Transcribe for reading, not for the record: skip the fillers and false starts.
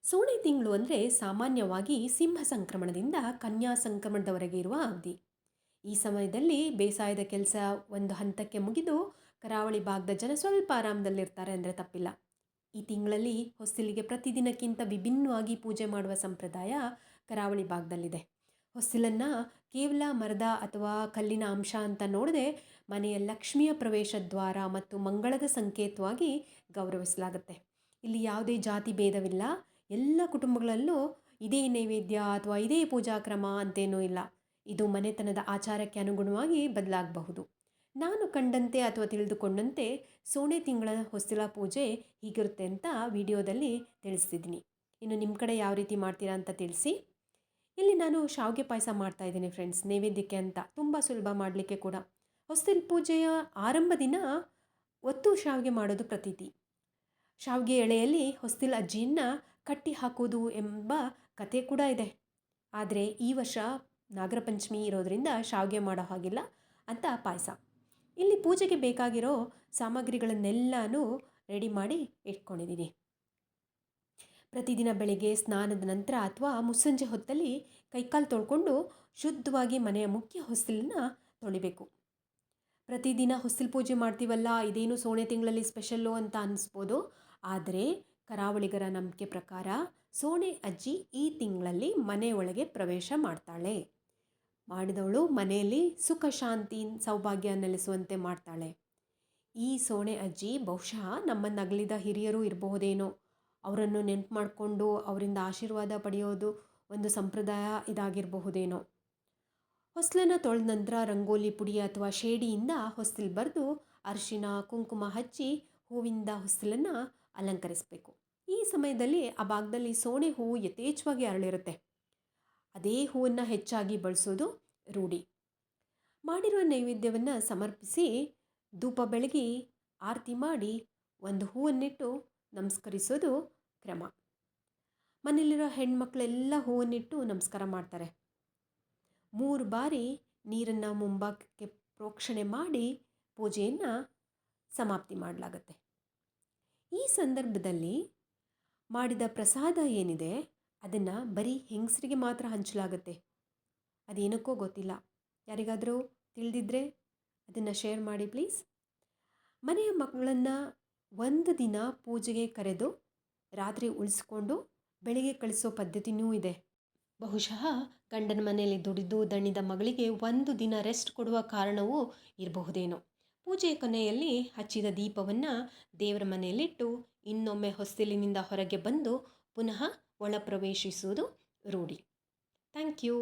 ಸೋಣೆ ತಿಂಗಳು ಅಂದರೆ ಸಾಮಾನ್ಯವಾಗಿ ಸಿಂಹ ಸಂಕ್ರಮಣದಿಂದ ಕನ್ಯಾ ಸಂಕ್ರಮಣದವರೆಗೆ ಇರುವ ಅವಧಿ. ಈ ಸಮಯದಲ್ಲಿ ಬೇಸಾಯದ ಕೆಲಸ ಒಂದು ಹಂತಕ್ಕೆ ಮುಗಿದು ಕರಾವಳಿ ಭಾಗದ ಜನ ಸ್ವಲ್ಪ ಆರಾಮದಲ್ಲಿರ್ತಾರೆ ಅಂದರೆ ತಪ್ಪಿಲ್ಲ. ಈ ತಿಂಗಳಲ್ಲಿ ಹೊಸ್ತಿಲಿಗೆ ಪ್ರತಿದಿನಕ್ಕಿಂತ ವಿಭಿನ್ನವಾಗಿ ಪೂಜೆ ಮಾಡುವ ಸಂಪ್ರದಾಯ ಕರಾವಳಿ ಭಾಗದಲ್ಲಿದೆ. ಹೊಸ್ತಿಲನ್ನು ಕೇವಲ ಮರದ ಅಥವಾ ಕಲ್ಲಿನ ಅಂಶ ಅಂತ ನೋಡದೆ ಮನೆಯ ಲಕ್ಷ್ಮಿಯ ಪ್ರವೇಶ ದ್ವಾರ ಮತ್ತು ಮಂಗಳದ ಸಂಕೇತವಾಗಿ ಗೌರವಿಸಲಾಗುತ್ತೆ. ಇಲ್ಲಿ ಯಾವುದೇ ಜಾತಿ ಭೇದವಿಲ್ಲ. ಎಲ್ಲ ಕುಟುಂಬಗಳಲ್ಲೂ ಇದೇ ನೈವೇದ್ಯ ಅಥವಾ ಇದೇ ಪೂಜಾ ಕ್ರಮ ಅಂತೇನೂ ಇಲ್ಲ. ಇದು ಮನೆತನದ ಆಚಾರಕ್ಕೆ ಅನುಗುಣವಾಗಿ ಬದಲಾಗಬಹುದು. ನಾನು ಕಂಡಂತೆ ಅಥವಾ ತಿಳಿದುಕೊಂಡಂತೆ ಸೋಣೆ ತಿಂಗಳ ಹೊಸ್ತಿಲ ಪೂಜೆ ಹೀಗಿರುತ್ತೆ ಅಂತ ವಿಡಿಯೋದಲ್ಲಿ ತಿಳಿಸ್ತಿದ್ದೀನಿ. ಇನ್ನು ನಿಮ್ಮ ಕಡೆ ಯಾವ ರೀತಿ ಮಾಡ್ತೀರಾ ಅಂತ ತಿಳಿಸಿ. ಇಲ್ಲಿ ನಾನು ಶಾವಿಗೆ ಪಾಯಸ ಮಾಡ್ತಾಯಿದ್ದೀನಿ ಫ್ರೆಂಡ್ಸ್, ನೈವೇದ್ಯಕ್ಕೆ ಅಂತ. ತುಂಬ ಸುಲಭ ಮಾಡಲಿಕ್ಕೆ ಕೂಡ. ಹೊಸ್ತಿಲ ಪೂಜೆಯ ಆರಂಭ ದಿನ ಒತ್ತು ಶಾವಿಗೆ ಮಾಡೋದು ಪ್ರತೀತಿ. ಶಾವಿಗೆ ಎಳೆಯಲ್ಲಿ ಹೊಸ್ತಿಲ ಅಜ್ಜಿಯನ್ನು ಕಟ್ಟಿ ಹಾಕೋದು ಎಂಬ ಕತೆ ಕೂಡ ಇದೆ. ಆದರೆ ಈ ವರ್ಷ ನಾಗರ ಪಂಚಮಿ ಇರೋದರಿಂದ ಶಾವಿಗೆ ಮಾಡೋ ಹಾಗಿಲ್ಲ ಅಂತ ಪಾಯಸ. ಇಲ್ಲಿ ಪೂಜೆಗೆ ಬೇಕಾಗಿರೋ ಸಾಮಗ್ರಿಗಳನ್ನೆಲ್ಲನೂ ರೆಡಿ ಮಾಡಿ ಇಟ್ಕೊಂಡಿದ್ದೀನಿ. ಪ್ರತಿದಿನ ಬೆಳಗ್ಗೆ ಸ್ನಾನದ ನಂತರ ಅಥವಾ ಮುಸ್ಸಂಜೆ ಹೊತ್ತಲ್ಲಿ ಕೈಕಾಲು ತೊಳ್ಕೊಂಡು ಶುದ್ಧವಾಗಿ ಮನೆಯ ಮುಖ್ಯ ಹೊಸ್ತಿಲನ್ನು ತೊಳಿಬೇಕು. ಪ್ರತಿದಿನ ಹೊಸ್ತಿಲು ಪೂಜೆ ಮಾಡ್ತೀವಲ್ಲ, ಇದೇನು ಸೋಣೆ ತಿಂಗಳಲ್ಲಿ ಸ್ಪೆಷಲ್ಲು ಅಂತ ಅನ್ನಿಸ್ಬೋದು. ಆದರೆ ಕರಾವಳಿಗರ ನಂಬಿಕೆ ಪ್ರಕಾರ ಸೋಣೆ ಅಜ್ಜಿ ಈ ತಿಂಗಳಲ್ಲಿ ಮನೆಯೊಳಗೆ ಪ್ರವೇಶ ಮಾಡ್ತಾಳೆ. ಮಾಡಿದವಳು ಮನೆಯಲ್ಲಿ ಸುಖ ಶಾಂತಿ ಸೌಭಾಗ್ಯ ನೆಲೆಸುವಂತೆ ಮಾಡ್ತಾಳೆ. ಈ ಸೋಣೆ ಅಜ್ಜಿ ಬಹುಶಃ ನಮ್ಮನ್ನು ಅಗಲಿದ ಹಿರಿಯರು ಇರಬಹುದೇನೋ. ಅವರನ್ನು ನೆನಪು ಮಾಡಿಕೊಂಡು ಅವರಿಂದ ಆಶೀರ್ವಾದ ಪಡೆಯೋದು ಒಂದು ಸಂಪ್ರದಾಯ ಇದಾಗಿರಬಹುದೇನೋ. ಹೊಸ್ಲನ್ನು ತೊಳೆದ ನಂತರ ರಂಗೋಲಿ ಪುಡಿ ಅಥವಾ ಶೇಡಿಯಿಂದ ಹೊಸ್ತಿಲು ಬರೆದು ಅರಿಶಿನ ಕುಂಕುಮ ಹಚ್ಚಿ ಹೂವಿಂದ ಹೊಸ್ತಿಲನ್ನು ಅಲಂಕರಿಸಬೇಕು. ಈ ಸಮಯದಲ್ಲಿ ಆ ಭಾಗದಲ್ಲಿ ಸೋಣೆ ಹೂವು ಯಥೇಚ್ಛವಾಗಿ ಅರಳಿರುತ್ತೆ. ಅದೇ ಹೂವನ್ನು ಹೆಚ್ಚಾಗಿ ಬಳಸೋದು ರೂಢಿ. ಮಾಡಿರುವ ನೈವೇದ್ಯವನ್ನು ಸಮರ್ಪಿಸಿ ಧೂಪ ಬೆಳಗಿ ಆರತಿ ಮಾಡಿ ಒಂದು ಹೂವನ್ನಿಟ್ಟು ನಮಸ್ಕರಿಸೋದು ಕ್ರಮ. ಮನೆಯಲ್ಲಿರೋ ಹೆಣ್ಮಕ್ಳೆಲ್ಲ ಹೂವನ್ನಿಟ್ಟು ನಮಸ್ಕಾರ ಮಾಡ್ತಾರೆ. 3 ಬಾರಿ ನೀರನ್ನು ಮುಂಭಾಗಕ್ಕೆ ಪ್ರೋಕ್ಷಣೆ ಮಾಡಿ ಪೂಜೆಯನ್ನು ಸಮಾಪ್ತಿ ಮಾಡಲಾಗತ್ತೆ. ಈ ಸಂದರ್ಭದಲ್ಲಿ ಮಾಡಿದ ಪ್ರಸಾದ ಏನಿದೆ ಅದನ್ನು ಬರೀ ಹೆಂಗಸರಿಗೆ ಮಾತ್ರ ಹಂಚಲಾಗುತ್ತೆ. ಅದೇನಕ್ಕೋ ಗೊತ್ತಿಲ್ಲ. ಯಾರಿಗಾದರೂ ತಿಳಿದಿದ್ದರೆ ಅದನ್ನು ಶೇರ್ ಮಾಡಿ ಪ್ಲೀಸ್. ಮನೆಯ ಮಕ್ಕಳನ್ನು ಒಂದು ದಿನ ಪೂಜೆಗೆ ಕರೆದು ರಾತ್ರಿ ಉಳಿಸ್ಕೊಂಡು ಬೆಳಿಗ್ಗೆ ಕಳಿಸೋ ಪದ್ಧತಿಯೂ ಇದೆ. ಬಹುಶಃ ಗಂಡನ ಮನೆಯಲ್ಲಿ ದುಡಿದು ದಣಿದ ಮಗಳಿಗೆ ಒಂದು ದಿನ ರೆಸ್ಟ್ ಕೊಡುವ ಕಾರಣವೂ ಇರಬಹುದೇನೋ. ಪೂಜೆಯ ಕೊನೆಯಲ್ಲಿ ಹಚ್ಚಿದ ದೀಪವನ್ನು ದೇವರ ಮನೆಯಲ್ಲಿಟ್ಟು ಇನ್ನೊಮ್ಮೆ ಹೊಸ್ತಿಲಿನಿಂದ ಹೊರಗೆ ಬಂದು ಪುನಃ ಒಳ ಪ್ರವೇಶಿಸುವುದು ರೂಢಿ. Thank you.